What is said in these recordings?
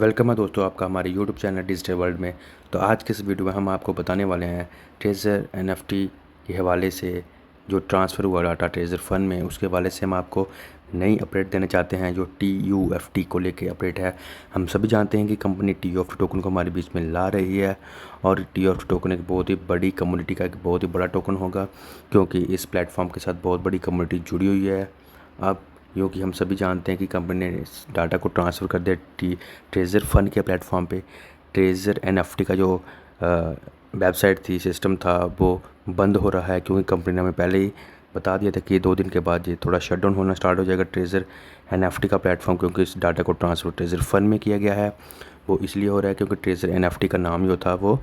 Welcome है दोस्तों आपका हमारे यूट्यूब चैनल डिजिटल वर्ल्ड में। तो आज के इस वीडियो में हम आपको बताने वाले हैं ट्रेजर एनएफटी के हवाले से जो ट्रांसफ़र हुआ डाटा ट्रेजर फंड में, उसके हवाले से हम आपको नई अपडेट देना चाहते हैं जो TUFT को लेके अपडेट है। हम सभी जानते हैं कि कंपनी TUFT टोकन को हमारे बीच में ला रही है और TUFT टोकन एक बहुत ही बड़ी कम्युनिटी का एक बहुत ही बड़ा टोकन होगा, क्योंकि इस प्लेटफॉर्म के साथ बहुत बड़ी कम्युनिटी जुड़ी हुई है। अब क्योंकि हम सभी जानते हैं कि कंपनी ने इस डाटा को ट्रांसफ़र कर दिया ट्रेजर फंड के प्लेटफॉर्म पे। ट्रेजर एनएफटी का जो वेबसाइट थी, सिस्टम था, वो बंद हो रहा है, क्योंकि कंपनी ने हमें पहले ही बता दिया था कि 2 दिन के बाद ये थोड़ा शट डाउन होना स्टार्ट हो जाएगा ट्रेजर एनएफटी का प्लेटफॉर्म, क्योंकि इस डाटा को ट्रांसफ़र ट्रेजर फंड में किया गया है। वो इसलिए हो रहा है क्योंकि ट्रेजर एनएफटी का नाम जो था वो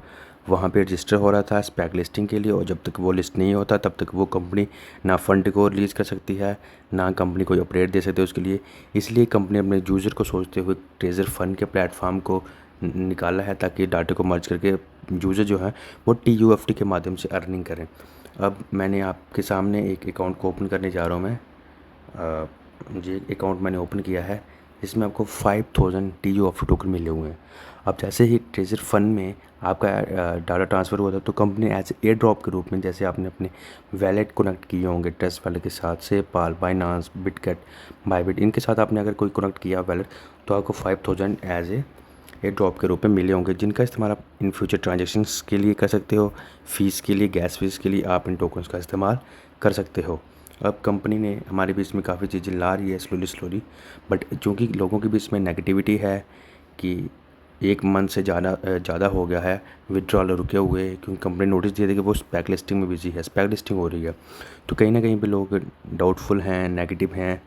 वहाँ पे रजिस्टर हो रहा था स्पैक लिस्टिंग के लिए, और जब तक वो लिस्ट नहीं होता तब तक वो कंपनी ना फंड को रिलीज़ कर सकती है, ना कंपनी कोई अपडेट दे सकती है उसके लिए। इसलिए कंपनी अपने यूज़र को सोचते हुए ट्रेजर फंड के प्लेटफॉर्म को निकाला है, ताकि डाटा को मर्ज करके यूज़र जो है वो TUFT के माध्यम से अर्निंग करें। अब मैंने आपके सामने एक अकाउंट को ओपन करने जा रहा हूँ। मुझे अकाउंट मैंने ओपन किया है, जिसमें आपको 5000 TUFT टोकन मिले हुए हैं। अब जैसे ही ट्रेजर फंड में आपका डाटा ट्रांसफ़र हुआ था, तो कंपनी एज एयर ड्रॉप के रूप में, जैसे आपने अपने वैलेट कनेक्ट किए होंगे ट्रस्ट वैलेट के साथ, सेपाल, बाइनांस, बिटगेट, बायबिट, इनके साथ आपने अगर कोई कनेक्ट किया वैलेट, तो आपको 5000 एज एयर ड्रॉप के रूप में मिले होंगे, जिनका इस्तेमाल आप इन फ्यूचर ट्रांजेक्शन्स के लिए कर सकते हो। फ़ीस के लिए, गैस फीस के लिए आप इन टोकन्स का इस्तेमाल कर सकते हो। अब कंपनी ने हमारे बीच में काफ़ी चीज़ें ला रही है स्लोली, बट चूँकि लोगों के बीच में नेगेटिविटी है कि 1 मंथ से ज़्यादा हो गया है विड्रॉल रुके हुए, क्योंकि कंपनी नोटिस दिया था कि वो स्पैक लिस्टिंग में बिजी है, स्पैक लिस्टिंग हो रही है। तो कहीं ना कहीं पे लोग डाउटफुल हैं, नेगेटिव हैं।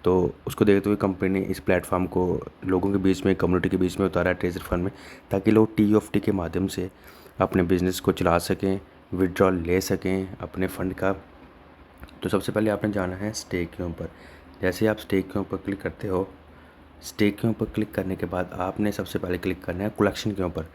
तो उसको देखते हुए कंपनी ने इस प्लेटफॉर्म को लोगों के बीच में, कम्युनिटी के बीच में उतारा है ट्रेजर फंड में, ताकि लोग TUFT के माध्यम से अपने बिज़नेस को चला सकें, विड्रॉल ले सकें अपने फ़ंड का। तो सबसे पहले आपने जाना है स्टेक के ऊपर। जैसे आप स्टेक के ऊपर क्लिक करते हो, स्टेक के ऊपर क्लिक करने के बाद आपने सबसे पहले क्लिक करना है कलेक्शन के ऊपर।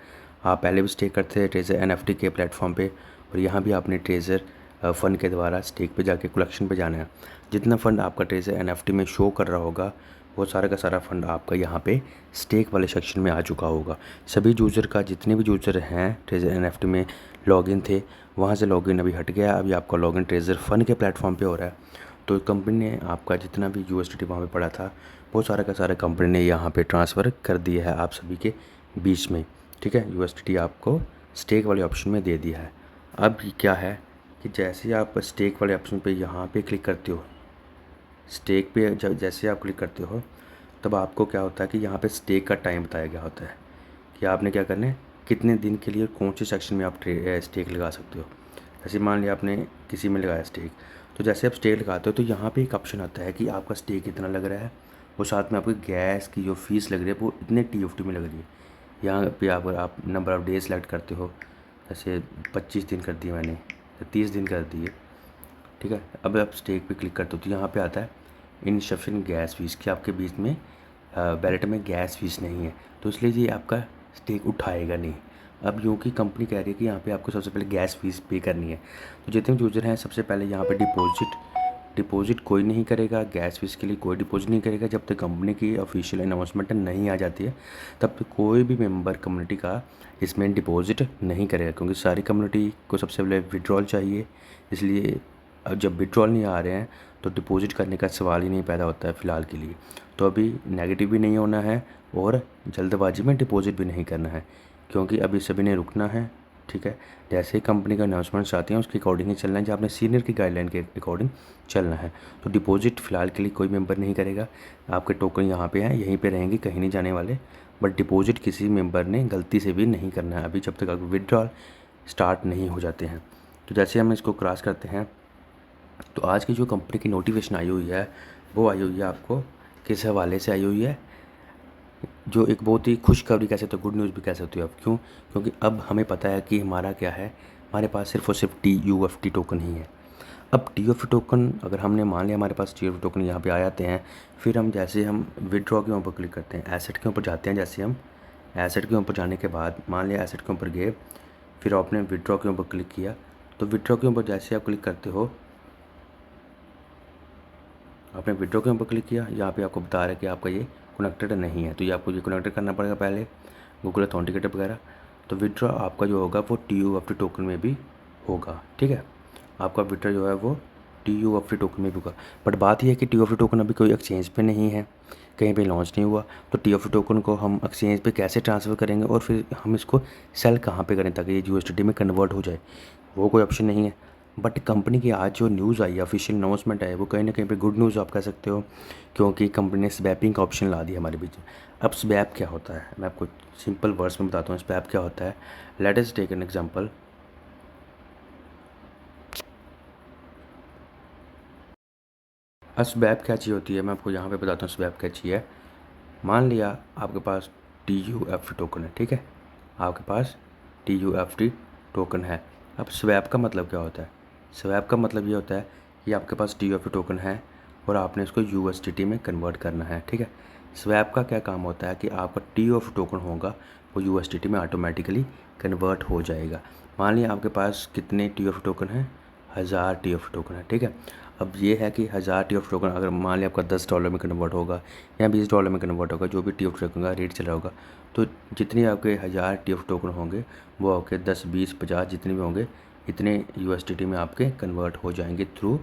आप पहले भी स्टेक करते थे ट्रेजर एनएफटी के प्लेटफॉर्म पे, और यहाँ भी आपने ट्रेजर फ़ंड के द्वारा स्टेक पे जाके कलेक्शन पे जाना है। जितना फ़ंड आपका ट्रेजर एनएफटी में शो कर रहा होगा, वो सारा का सारा फ़ंड आपका यहाँ पे स्टेक वाले सेक्शन में आ चुका होगा। सभी यूज़र का, जितने भी यूज़र हैं ट्रेजर एनएफटी में लॉगिन थे, वहाँ से लॉगिन अभी हट गया। अभी आपका लॉगिन ट्रेजर फंड के प्लेटफॉर्म पे हो रहा है। तो कंपनी ने आपका जितना भी USDT वहाँ पे पड़ा था, वो सारा का सारा कंपनी ने यहाँ पे ट्रांसफ़र कर दिया है आप सभी के बीच में। ठीक है, USDT आपको स्टेक वाले ऑप्शन में दे दिया है। अब क्या है कि जैसे आप स्टेक वाले ऑप्शन पे यहाँ पे क्लिक करते हो, स्टेक पे जैसे आप क्लिक करते हो, तब आपको क्या होता है कि यहाँ पे स्टेक का टाइम बताया गया होता है कि आपने क्या करना है, कितने दिन के लिए कौन से सेक्शन में आप स्टेक लगा सकते हो। जैसे मान लिया आपने किसी में लगाया स्टेक, तो जैसे आप स्टेक लगाते हो तो यहाँ पे एक ऑप्शन आता है कि आपका स्टेक कितना लग रहा है, और साथ में आपकी गैस की जो फीस लग रही है वो इतने TUFT में लग रही है। यहाँ पे आप नंबर ऑफ़ डे सेलेक्ट करते हो, जैसे 25 दिन कर दिए मैंने, या 30 दिन कर दिए। ठीक है, अब आप स्टेक पे क्लिक करते हो तो यहाँ पे आता है इनसफिशिएंट गैस फीस, कि आपके बीच में वैलेट में गैस फीस नहीं है, तो इसलिए ये आपका स्टेक उठाएगा नहीं। अब क्योंकि कंपनी कह रही है कि यहाँ पे आपको सबसे पहले गैस फीस पे करनी है, तो जितने यूज़र हैं सबसे पहले यहाँ पे डिपॉजिट कोई नहीं करेगा, गैस फीस के लिए कोई डिपॉजिट नहीं करेगा। जब तक कंपनी की ऑफिशियल अनाउंसमेंट नहीं आ जाती है, तब तक कोई भी मेंबर कम्युनिटी का इसमें डिपॉजिट नहीं करेगा, क्योंकि सारी कम्युनिटी को सबसे पहले विड्रॉल चाहिए। इसलिए अब जब विड्रॉल नहीं आ रहे हैं तो डिपॉजिट करने का सवाल ही नहीं पैदा होता है फ़िलहाल के लिए। तो अभी नेगेटिव भी नहीं होना है और जल्दबाजी में डिपॉजिट भी नहीं करना है, क्योंकि अभी सभी ने रुकना है। ठीक है, जैसे ही कंपनी का अनाउंसमेंट्स आती हैं उसके अकॉर्डिंग ही चलना है, जहाँ अपने सीनियर की गाइडलाइन के अकॉर्डिंग चलना है। तो डिपॉजिट फ़िलहाल के लिए कोई मेंबर नहीं करेगा। आपके टोकन यहाँ पे हैं, यहीं पे रहेंगे, कहीं नहीं जाने वाले। बट डिपॉजिट किसी मेंबर ने गलती से भी नहीं करना है अभी, जब तक विड्रॉल स्टार्ट नहीं हो जाते हैं। तो जैसे हम इसको क्रॉस करते हैं, तो आज की जो कंपनी की नोटिफिकेशन आई हुई है, वो आई हुई है आपको किस हवाले से आई हुई है, जो एक बहुत ही खुशखबरी कह सकते हो, गुड न्यूज़ भी कह सकते हो आप। क्यों? क्योंकि अब हमें पता है कि हमारा क्या है, हमारे पास सिर्फ और सिर्फ TUFT टोकन ही है। अब TUFT टोकन अगर हमने मान लिया हमारे पास TUFT टोकन यहाँ पे आ जाते हैं, फिर हम जैसे हम विड्रॉ के ऊपर क्लिक करते हैं, एसेट के ऊपर जाते हैं। जैसे हम एसेट के ऊपर जाने के बाद मान लिया एसेट के ऊपर गए, फिर आपने विड्रॉ के ऊपर क्लिक किया, तो विड्रॉ के ऊपर जैसे आप क्लिक करते हो, आपने विड्रॉ के ऊपर क्लिक किया, यहाँ पे आपको बता रहा है कि आपका ये कनेक्टेड नहीं है, तो ये आपको ये कनेक्टेड करना पड़ेगा पहले गूगल ऑथेंटिकेटर वगैरह। तो विड्रॉ आपका जो होगा वो TUFT टोकन में भी होगा, ठीक है। आपका विड्रॉ जो है वो TUFT टोकन में भी होगा। बट बात यह है कि TUFT टोकन अभी कोई एक्सचेंज पे नहीं है, कहीं पे लॉन्च नहीं हुआ, तो TUFT टोकन को हम एक्सचेंज पे कैसे ट्रांसफ़र करेंगे और फिर हम इसको सेल कहाँ पे करें ताकि ये USDT में कन्वर्ट हो जाए, वो कोई ऑप्शन नहीं है। बट कंपनी की आज जो न्यूज़ आई है, ऑफिशियल अनाउंसमेंट आई है, वो कहीं ना कहीं पे गुड न्यूज़ आप कह सकते हो, क्योंकि कंपनी ने स्वैपिंग का ऑप्शन ला दिया हमारे बीच में। अब स्वैप क्या होता है, मैं आपको सिंपल वर्ड्स में बताता हूँ स्वैप क्या होता है। Let us take an example. अब स्वैप क्या चीज़ होती है, मैं आपको यहाँ पे बताता हूँ स्वैप क्या चीज़ है। मान लिया आपके पास TUFT टोकन है, ठीक है, आपके पास TUFT टोकन है। अब स्वैप का मतलब क्या होता है, स्वैप का मतलब ये होता है कि आपके पास TUFT टोकन है और आपने इसको USDT में कन्वर्ट करना है, ठीक है। स्वैप का क्या काम होता है कि आपका TUFT टोकन होगा वो USDT में ऑटोमेटिकली कन्वर्ट हो जाएगा। मान लिया आपके पास कितने TUFT टोकन हैं, 1000 TUFT टोकन है, ठीक है। अब ये है कि 1000 TUFT टोकन अगर मान लिया आपका $10 में कन्वर्ट होगा या $20 में कन्वर्ट होगा, जो भी TUFT टोकन का रेट चला होगा, तो जितने आपके 1000 TUFT टोकन होंगे वो आपके 10, 20, 50 जितने भी होंगे इतने USDT में आपके कन्वर्ट हो जाएंगे थ्रू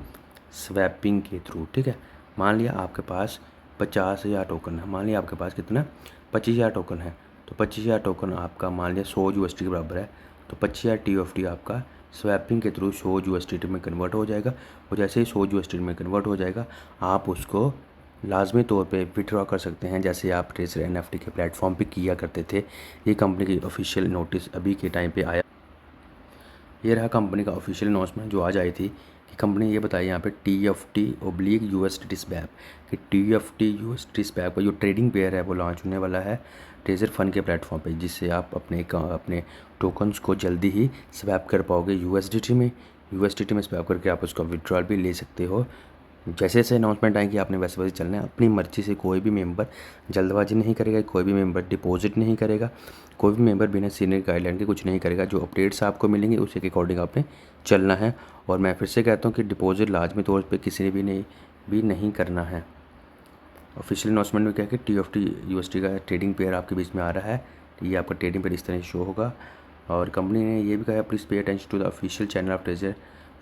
स्वैपिंग के थ्रू, ठीक है। मान लिया आपके पास 50,000 टोकन है, मान लिया आपके पास कितना 25,000 टोकन है, तो 25,000 टोकन आपका मान लिया 100 USD के बराबर है, तो 25,000 TUFT आपका स्वैपिंग के थ्रू 100 USDT में कन्वर्ट हो जाएगा। और जैसे ही 100 USDT में कन्वर्ट हो जाएगा आप उसको लाजमी तौर पे विड्रॉ कर सकते हैं, जैसे आप ट्रेजर NFT के प्लेटफॉर्म पे किया करते थे। ये कंपनी की ऑफिशियल नोटिस अभी के टाइम पे आया, ये रहा कंपनी का ऑफिशियल अनाउंसमेंट जो आज आई थी कि कंपनी ये बताई यहाँ पे TFT/USDT स्वैप कि TFT/USDT स्वैप का जो ट्रेडिंग पेयर है वो लॉन्च होने वाला है ट्रेजर फन के प्लेटफॉर्म पे, जिससे आप अपने टोकन्स को जल्दी ही स्वैप कर पाओगे USDT में। USDT में स्वैप करके आप उसका विड्रॉल भी ले सकते हो। जैसे जैसे अनाउंसमेंट आएंगी आपने वैसे वैसे चलना है, अपनी मर्ज़ी से कोई भी मेंबर जल्दबाजी नहीं करेगा, कोई भी मेंबर डिपॉजिट नहीं करेगा, कोई भी मेंबर बिना सीनियर गाइडलाइन के कुछ नहीं करेगा। जो अपडेट्स आपको मिलेंगे उसी के अकॉर्डिंग आपने चलना है। और मैं फिर से कहता हूँ कि डिपॉजिट लाजमी तौर पर किसी ने भी नहीं करना है। ऑफिशियल अनाउंसमेंट में क्या है कि TFT/USDT का ट्रेडिंग पेयर आपके बीच में आ रहा है, ये आपका ट्रेडिंग पेयर इस तरह शो होगा। और कंपनी ने ये भी कहा है please pay attention to the official channel of Treasure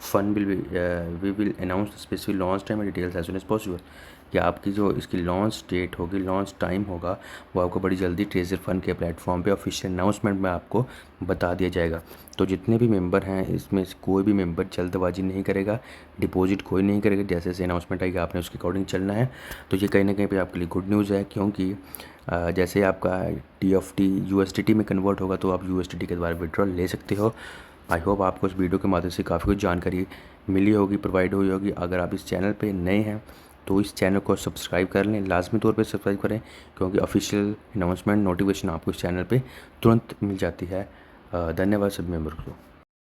Fun we will announce specific launch time and details as soon as possible. कि आपकी जो इसकी लॉन्च डेट होगी, लॉन्च टाइम होगा, वो आपको बड़ी जल्दी ट्रेजर फन के प्लेटफॉर्म पे ऑफिशियल अनाउंसमेंट में आपको बता दिया जाएगा। तो जितने भी मेंबर हैं इसमें से कोई भी मेंबर जल्दबाजी नहीं करेगा, डिपॉजिट कोई नहीं करेगा, जैसे जैसे अनाउंसमेंट आएगी आपने उसके अकॉर्डिंग चलना है। तो ये कहीं ना कहीं पे आपके लिए गुड न्यूज़ है, क्योंकि जैसे आपका TFT USDT में कन्वर्ट होगा तो आप USDT के द्वारा विड्रॉल ले सकते हो। आई होप आपको इस वीडियो के माध्यम से काफ़ी कुछ जानकारी मिली होगी, प्रोवाइड हुई होगी। अगर आप इस चैनल पे नए हैं तो इस चैनल को सब्सक्राइब कर लें, लाजमी तौर पे सब्सक्राइब करें, क्योंकि ऑफिशियल अनाउंसमेंट नोटिफिकेशन आपको इस चैनल पे तुरंत मिल जाती है। धन्यवाद सभी मेंबर को।